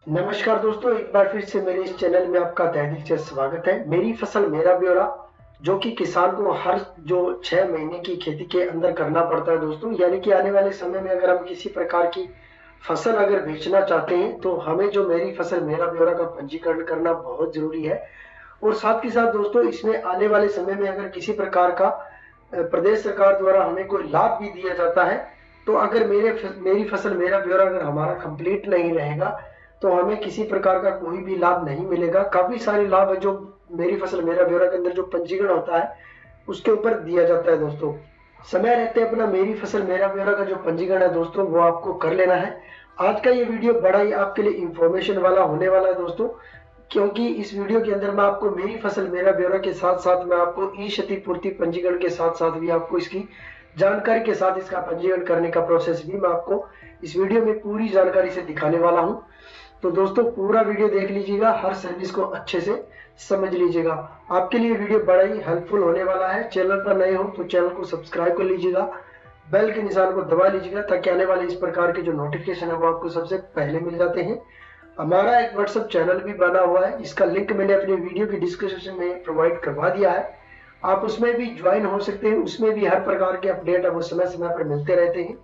नमस्कार दोस्तों, एक बार फिर से मेरे इस चैनल में आपका तहे दिल से स्वागत है। मेरी फसल मेरा ब्यौरा, जो कि किसान को हर जो 6 महीने की खेती के अंदर करना पड़ता है दोस्तों। यानी कि आने वाले समय में अगर हम किसी प्रकार की फसल अगर बेचना चाहते हैं तो हमें जो मेरी फसल मेरा ब्यौरा का पंजीकरण करना बहुत जरूरी है। और साथ ही साथ दोस्तों, इसमें आने वाले समय में अगर किसी प्रकार का प्रदेश सरकार द्वारा हमें कोई लाभ भी दिया जाता है, तो अगर मेरी फसल मेरा ब्यौरा अगर हमारा कंप्लीट नहीं रहेगा तो हमें किसी प्रकार का कोई भी लाभ नहीं मिलेगा। काफी सारे लाभ है जो मेरी फसल मेरा ब्यौरा के अंदर जो पंजीकरण होता है उसके ऊपर दिया जाता है दोस्तों। समय रहते अपना मेरी फसल मेरा ब्यौरा का जो पंजीकरण है दोस्तों, वो आपको कर लेना है। आज का ये वीडियो बड़ा ही आपके लिए इंफॉर्मेशन वाला होने वाला है दोस्तों, क्योंकि इस वीडियो के अंदर मैं आपको मेरी फसल मेरा ब्यौरा के साथ साथ मैं आपको ई क्षतिपूर्ति पंजीकरण के साथ साथ भी आपको इसकी जानकारी के साथ इसका पंजीकरण करने का प्रोसेस भी मैं आपको इस वीडियो में पूरी जानकारी से दिखाने वाला हूं। तो दोस्तों, पूरा वीडियो देख लीजिएगा, हर सर्विस को अच्छे से समझ लीजिएगा। आपके लिए वीडियो बड़ा ही हेल्पफुल होने वाला है। चैनल पर नए हो तो चैनल को सब्सक्राइब कर लीजिएगा, बेल के निशान को दबा लीजिएगा, ताकि आने वाले इस प्रकार के जो नोटिफिकेशन है वो आपको सबसे पहले मिल जाते हैं। हमारा एक व्हाट्सएप चैनल भी बना हुआ है, इसका लिंक मैंने अपने वीडियो की डिस्क्रिप्शन में प्रोवाइड करवा दिया है। आप उसमें भी ज्वाइन हो सकते हैं। उसमें भी हर प्रकार के अपडेट है वो समय समय पर मिलते रहते हैं।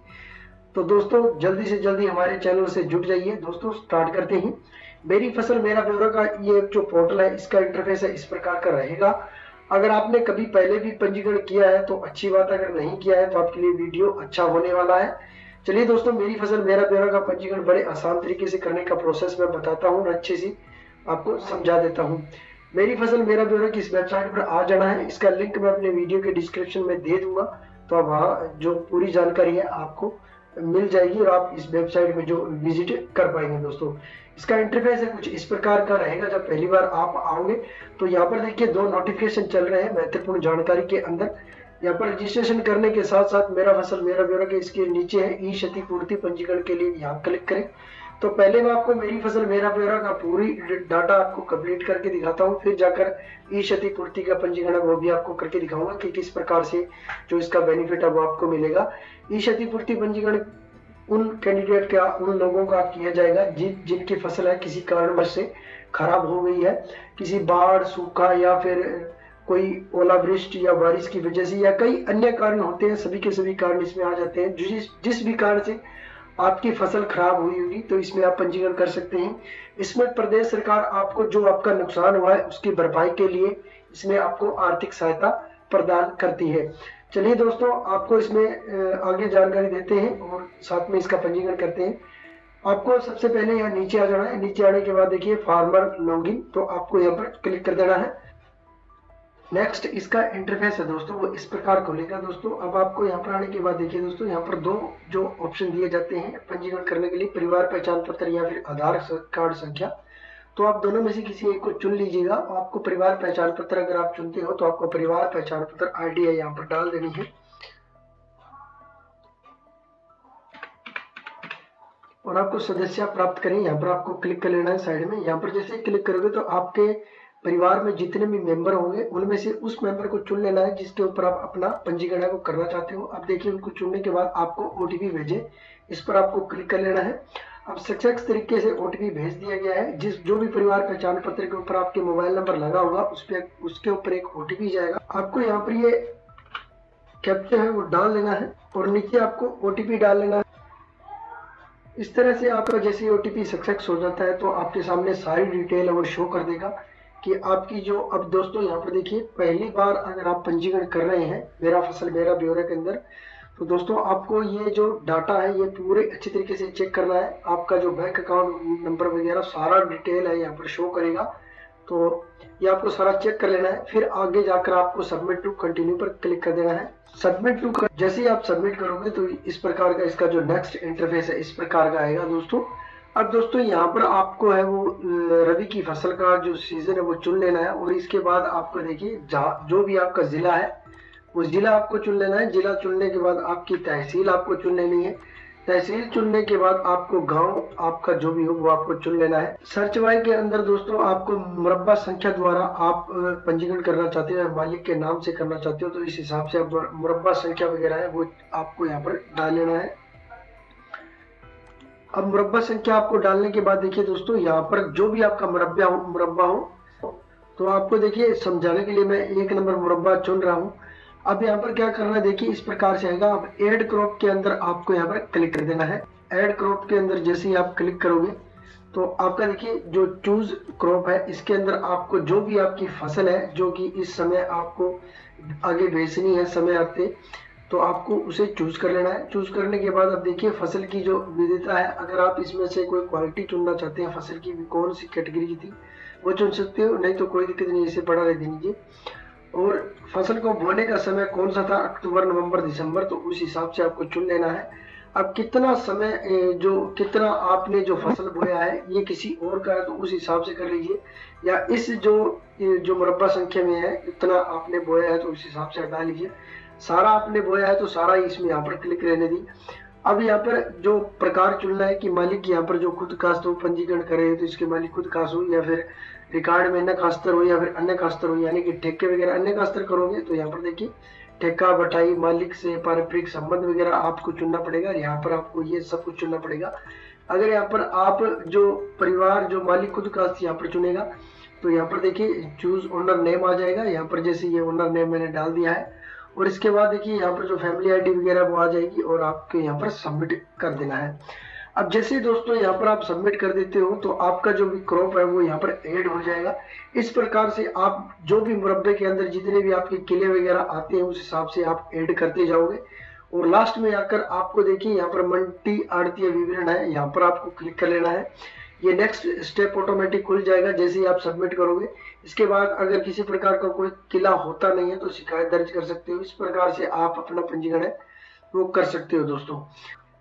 तो दोस्तों, जल्दी से जल्दी हमारे चैनल से जुड़ जाइए। दोस्तों, स्टार्ट करते हैं। मेरी फसल मेरा ब्यौरा का ये जो पोर्टल है, इसका इंटरफेस है इस प्रकार का रहेगा। अगर आपने कभी पहले भी पंजीकरण किया है तो अच्छी बात, अगर नहीं किया है तो आपके लिए वीडियो अच्छा होने वाला है। चलिए दोस्तों, मेरी फसल मेरा ब्यौरा का पंजीकरण बड़े आसान तरीके से करने का प्रोसेस मैं बताता हूँ और अच्छे से आपको समझा देता हूँ। मेरी फसल मेरा ब्यौरा की इस वेबसाइट पर आ जाना है। इसका लिंक मैं अपने वीडियो के डिस्क्रिप्शन में दे दूंगा, तो अब वहाँ जो पूरी जानकारी है आपको मिल जाएगी और आप इस वेबसाइट में जो विजिट कर पाएंगे। दोस्तों, इसका इंटरफेस है कुछ इस प्रकार का रहेगा। जब पहली बार आप आओगे तो यहाँ पर देखिए 2 नोटिफिकेशन चल रहे हैं महत्वपूर्ण जानकारी के अंदर। यहाँ पर रजिस्ट्रेशन करने के साथ साथ मेरा फसल मेरा ब्यौरा के इसके नीचे है ई क्षतिपूर्ति पंजीकरण के लिए, यहाँ क्लिक करें। तो पहले मैं आपको मेरी फसल मेरा ब्यौरा का पूरी डाटा आपको कंप्लीट करके दिखाता हूँ, फिर जाकर ई क्षतिपूर्ति का पंजीकरण वो भी आपको करके दिखाऊंगा कि किस प्रकार से जो इसका बेनिफिट है वो आपको मिलेगा। ई क्षतिपूर्ति पंजीकरण उन कैंडिडेट का, उन लोगों का किया जाएगा जिनकी फसल है किसी कारणवश से खराब हो गई है, किसी बाढ़, सूखा या फिर कोई ओलावृष्टि या बारिश की वजह से, या कई अन्य कारण होते हैं। सभी के सभी कारण इसमें आ जाते हैं। जिस भी कारण से आपकी फसल खराब हुई होगी तो इसमें आप पंजीकरण कर सकते हैं। इसमें प्रदेश सरकार आपको जो आपका नुकसान हुआ है उसकी भरपाई के लिए इसमें आपको आर्थिक सहायता प्रदान करती है। चलिए दोस्तों, आपको इसमें आगे जानकारी देते हैं और साथ में इसका पंजीकरण करते हैं। आपको सबसे पहले यहाँ नीचे आ जाना है। नीचे आने के बाद देखिए फार्मर लॉगिन, तो आपको यहाँ पर क्लिक कर देना है। नेक्स्ट इसका इंटरफेस है दोस्तों, वो इस प्रकार खुलेगा। दोस्तों, अब आपको यहाँ पर आने के बाद देखिए दोस्तों, यहाँ पर 2 जो ऑप्शन दिए जाते हैं पंजीकरण करने के लिए, परिवार पहचान पत्र या फिर आधार कार्ड संख्या। तो आप दोनों में से किसी एक को चुन लीजिएगा। आपको परिवार पहचान पत्र अगर आप चुनते हो तो आपको परिवार पहचान पत्र आईडी है यहाँ पर डाल देनी है और आपको सदस्य प्राप्त करें, यहाँ पर आपको क्लिक कर लेना है साइड में। यहाँ पर जैसे क्लिक करोगे तो आपके परिवार में जितने भी मेंबर होंगे उनमें से उस मेंबर को चुन लेना है जिसके ऊपर आप अपना पंजीकरण को करना चाहते हो। अब देखिए, उनको चुनने के बाद आपको ओटीपी भेजे, इस पर आपको क्लिक कर लेना है। अब सक्सेस तरीके से ओटीपी भेज दिया गया है। जो भी परिवार पहचान पत्र के ऊपर आपके मोबाइल नंबर लगा होगा उसके ऊपर एक ओटीपी जाएगा। आपको यहाँ पर ये कैप्चा है वो डाल लेना है और नीचे आपको ओटीपी डाल लेना है। इस तरह से आपका जैसे ओटीपी सक्सेस हो जाता है तो आपके सामने सारी डिटेल है वो शो कर देगा कि आपकी जो। अब दोस्तों, यहाँ पर देखिए, पहली बार अगर आप पंजीकरण कर रहे हैं मेरा फसल मेरा ब्यौरा के अंदर, तो दोस्तों आपको ये जो डाटा है ये पूरे अच्छी तरीके से चेक करना है। आपका जो बैंक अकाउंट नंबर वगैरह सारा डिटेल है यहाँ पर शो करेगा, तो ये आपको सारा चेक कर लेना है। फिर आगे जाकर आपको सबमिट टू कंटिन्यू पर क्लिक कर देना है। सबमिट टू जैसे ही आप सबमिट करोगे तो इस प्रकार का इसका जो नेक्स्ट इंटरफेस है इस प्रकार का आएगा दोस्तों। अब दोस्तों, यहाँ पर आपको है वो रबी की फसल का जो सीजन है वो चुन लेना है और इसके बाद आपको देखिए जो भी आपका जिला है वो जिला आपको चुन लेना है। जिला चुनने के बाद आपकी तहसील आपको चुन लेनी है। तहसील चुनने के बाद आपको गांव आपका जो भी हो वो आपको चुन लेना है। सर्च वाई के अंदर दोस्तों आपको मुरब्बा संख्या द्वारा आप पंजीकरण करना चाहते हो, मालिक के नाम से करना चाहते हो, तो इस हिसाब से आप मुरब्बा संख्या वगैरह है वो आपको यहाँ पर डाल लेना है। अब मुरब्बा संख्या आपको डालने के बाद देखिए दोस्तों, यहाँ पर जो भी आपका मुरब्बा हो तो आपको देखिए समझाने के लिए मैं 1 नंबर मुरब्बा चुन रहा हूँ। अब यहाँ पर क्या करना है, देखिए इस प्रकार से आएगा। अब ऐड क्रॉप के अंदर आपको यहाँ पर क्लिक कर देना है। ऐड क्रॉप के अंदर जैसे ही आप क्लिक करोगे तो आपका देखिए जो चूज क्रॉप है, इसके अंदर आपको जो भी आपकी फसल है जो कि इस समय आपको आगे बेचनी है समय आते, तो आपको उसे चूज कर लेना है। चूज करने के बाद अब देखिए फसल की जो विविधता है, अगर आप इसमें से कोई क्वालिटी चुनना चाहते हैं, फसल की कौन सी कैटेगरी की थी वो चुन सकते हो, नहीं तो कोई दिक्कत नहीं, इसे पड़ा रह दीजिए। और फसल को बोने का समय कौन सा था, अक्टूबर नवंबर दिसंबर, तो उस हिसाब से आपको चुन लेना है। अब कितना समय जो कितना आपने जो फसल बोया है ये किसी और का है तो उस हिसाब से कर लीजिए, या इस जो मुरब्बा संख्या में है इतना आपने बोया है तो उस हिसाब से हटा लीजिए। सारा आपने बोया है तो सारा इसमें यहाँ पर क्लिक रहने दी। अब यहाँ पर जो प्रकार चुनना है कि मालिक यहाँ पर जो खुद काश्त हो पंजीकरण करे तो इसके मालिक खुद काश्त हो, या फिर रिकॉर्ड में अन्य काश्तर हो, या फिर अन्य काश्तर हो, यानी कि ठेके वगैरह अन्य काश्तर करोगे तो यहाँ पर देखिए ठेका बटाई मालिक से पारंपरिक संबंध वगैरह आपको चुनना पड़ेगा। यहाँ पर आपको ये सब कुछ चुनना पड़ेगा। अगर यहाँ पर आप जो परिवार जो मालिक खुद काश्त यहाँ पर चुनेगा तो यहाँ पर देखिए चूज ओनर नेम आ जाएगा। यहाँ पर जैसे ये ओनर नेम मैंने डाल दिया है और इसके बाद देखिए यहाँ पर जो फैमिली आईडी वगैरह वो आ जाएगी और आपको यहाँ पर सबमिट कर देना है। अब जैसे दोस्तों यहाँ पर आप सबमिट कर देते हो तो आपका जो भी क्रॉप है वो यहाँ पर ऐड हो जाएगा। इस प्रकार से आप जो भी मुरब्बे के अंदर जितने भी आपके किले वगैरह आते हैं उस हिसाब से आप ऐड करते जाओगे और लास्ट में आकर आपको देखिए यहाँ पर मंडी आड़तीय विवरण है, यहाँ पर आपको क्लिक कर लेना है। ये नेक्स्ट स्टेप ऑटोमेटिक खुल जाएगा जैसे ही आप सबमिट करोगे। इसके बाद अगर किसी प्रकार का कोई किला होता नहीं है तो शिकायत दर्ज कर सकते हो। इस प्रकार से आप अपना पंजीकरण है वो कर सकते हो दोस्तों।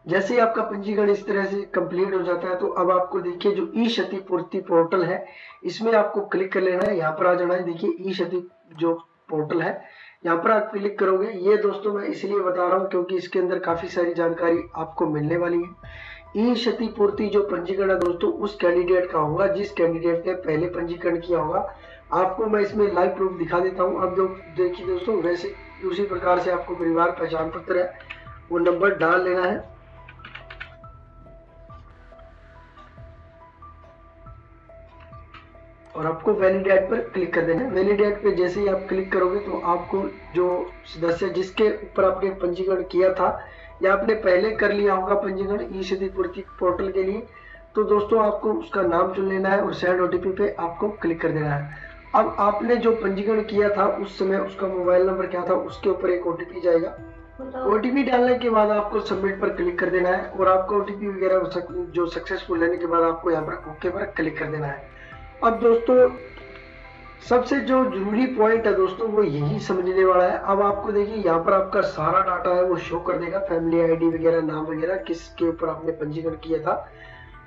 जैसे ही आपका पंजीकरण इस तरह से कंप्लीट हो जाता है तो अब आपको देखिए जो ई क्षतिपूर्ति पोर्टल है इसमें आपको क्लिक कर लेना है। यहाँ पर आ जाना है, देखिए ई क्षति जो पोर्टल है यहाँ पर आप क्लिक करोगे। ये दोस्तों मैं इसलिए बता रहा हूँ क्योंकि इसके अंदर काफी सारी जानकारी आपको मिलने वाली है। ई क्षतिपूर्ति जो पंजीकरण है दोस्तों उस कैंडिडेट का होगा जिस कैंडिडेट ने पहले पंजीकरण किया होगा। आपको मैं इसमें लाइव प्रूफ दिखा देता हूँ। अब जो देखिए दोस्तों वैसे उसी प्रकार से आपको परिवार पहचान पत्र है वो नंबर डाल लेना है और आपको वैलिडेट पर क्लिक कर देना है। वैलिडेट पे जैसे ही आप क्लिक करोगे तो आपको जो सदस्य जिसके ऊपर आपने पंजीकरण किया था या आपने पहले कर लिया होगा पंजीकरण ई क्षतिपूर्ति पोर्टल के लिए, तो दोस्तों आपको उसका नाम चुन लेना है और सेंड ओटीपी पे आपको क्लिक कर देना है। अब आपने जो पंजीकरण किया था उस समय उसका मोबाइल नंबर क्या था उसके ऊपर एक ओटीपी जाएगा। ओटीपी डालने के बाद आपको सबमिट पर क्लिक कर देना है और आपका ओटीपी वगैरह जो सक्सेसफुल लेने के बाद आपको यहाँ पर ओके पर क्लिक कर देना है। अब दोस्तों सबसे जो जरूरी पॉइंट है दोस्तों वो यही समझने वाला है। अब आपको देखिए यहाँ पर आपका सारा डाटा है वो शो कर देगा, फैमिली आईडी वगैरह नाम वगैरह किसके ऊपर आपने पंजीकरण किया था।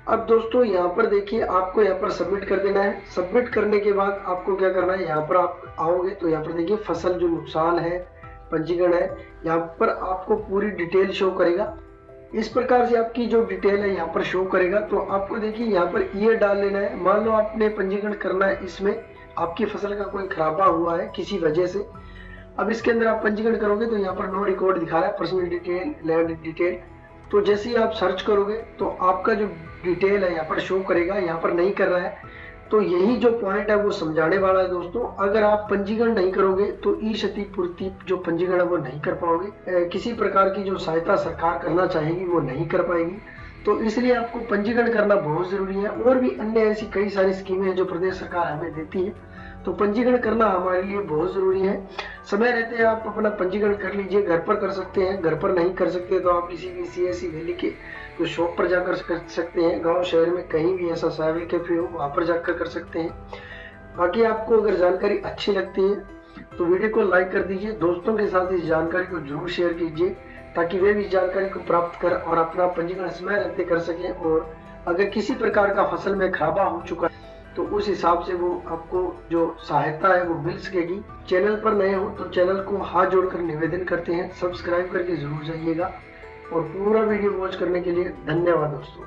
अब दोस्तों यहाँ पर देखिए आपको यहाँ पर सबमिट कर देना है। सबमिट करने के बाद आपको क्या करना है, यहाँ पर आप आओगे तो यहाँ पर देखिए फसल जो नुकसान है पंजीकरण है, यहाँ पर आपको पूरी डिटेल शो करेगा। इस प्रकार से आपकी जो डिटेल है यहाँ पर शो करेगा। तो आपको देखिए यहाँ पर ईयर डाल लेना है। मान लो आपने पंजीकरण करना है, इसमें आपकी फसल का कोई खराबा हुआ है किसी वजह से। अब इसके अंदर आप पंजीकरण करोगे तो यहाँ पर नो रिकॉर्ड दिखा रहा है, पर्सनल डिटेल लैंड डिटेल। तो जैसे ही आप सर्च करोगे तो आपका जो डिटेल है यहाँ पर शो करेगा, यहाँ पर नहीं कर रहा है। तो यही जो पॉइंट है वो समझाने वाला है दोस्तों। अगर आप पंजीकरण नहीं करोगे तो ई क्षतिपूर्ति जो पंजीकरण है वो नहीं कर पाओगे, किसी प्रकार की जो सहायता सरकार करना चाहेगी वो नहीं कर पाएगी। तो इसलिए आपको पंजीकरण करना बहुत जरूरी है। और भी अन्य ऐसी कई सारी स्कीमें हैं जो प्रदेश सरकार हमें देती है, तो पंजीकरण करना हमारे लिए बहुत जरूरी है। समय रहते आप अपना पंजीकरण कर लीजिए। घर पर कर सकते हैं, घर पर नहीं कर सकते तो आप किसी भी CSC वैली के तो शॉप पर जाकर कर सकते हैं। गांव शहर में कहीं भी ऐसा साइबर कैफे हो वहां पर जाकर कर सकते हैं। बाकी आपको अगर जानकारी अच्छी लगती है तो वीडियो को लाइक कर दीजिए, दोस्तों के साथ इस जानकारी को जरूर शेयर कीजिए ताकि वे भी इस जानकारी को प्राप्त कर और अपना पंजीकरण समय रहते कर सकें। और अगर किसी प्रकार का फसल में खराबा हो चुका है तो उस हिसाब से वो आपको जो सहायता है वो मिल सकेगी। चैनल पर नए हो तो चैनल को हाथ जोड़कर निवेदन करते हैं सब्सक्राइब करके जरूर जाइएगा। और पूरा वीडियो वॉच करने के लिए धन्यवाद दोस्तों।